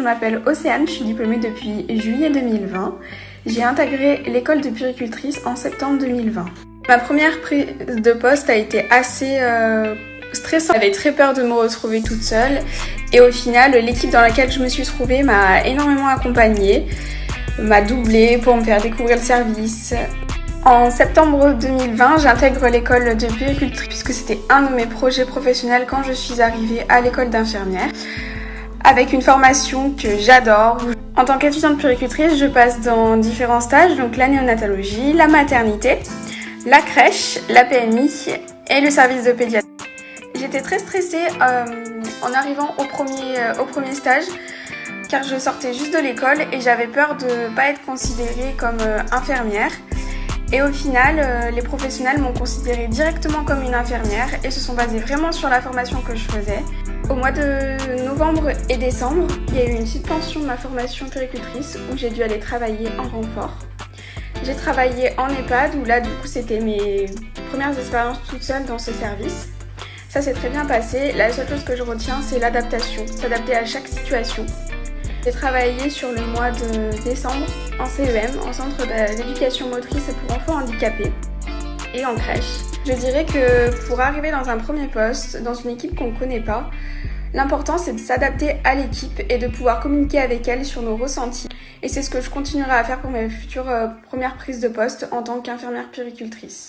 Je m'appelle Océane, je suis diplômée depuis juillet 2020. J'ai intégré l'école de puéricultrice en septembre 2020. Ma première prise de poste a été assez stressante. J'avais très peur de me retrouver toute seule et au final, l'équipe dans laquelle je me suis trouvée m'a énormément accompagnée, m'a doublée pour me faire découvrir le service. En septembre 2020, j'intègre l'école de puéricultrice puisque c'était un de mes projets professionnels quand je suis arrivée à l'école d'infirmière. Avec une formation que j'adore. En tant qu'étudiante puéricultrice, je passe dans différents stages, donc la néonatologie, la maternité, la crèche, la PMI et le service de pédiatrie. J'étais très stressée en arrivant au premier stage car je sortais juste de l'école et j'avais peur de ne pas être considérée comme infirmière. Et au final, les professionnels m'ont considérée directement comme une infirmière et se sont basés vraiment sur la formation que je faisais. Au mois de novembre et décembre, il y a eu une suspension de ma formation puéricultrice où j'ai dû aller travailler en renfort. J'ai travaillé en EHPAD où là du coup c'était mes premières expériences toute seule dans ce service. Ça s'est très bien passé. La seule chose que je retiens c'est l'adaptation, s'adapter à chaque situation. J'ai travaillé sur le mois de décembre en CEM, en centre d'éducation motrice pour enfants handicapés et en crèche. Je dirais que pour arriver dans un premier poste, dans une équipe qu'on ne connaît pas, l'important c'est de s'adapter à l'équipe et de pouvoir communiquer avec elle sur nos ressentis. Et c'est ce que je continuerai à faire pour mes futures premières prises de poste en tant qu'infirmière puéricultrice.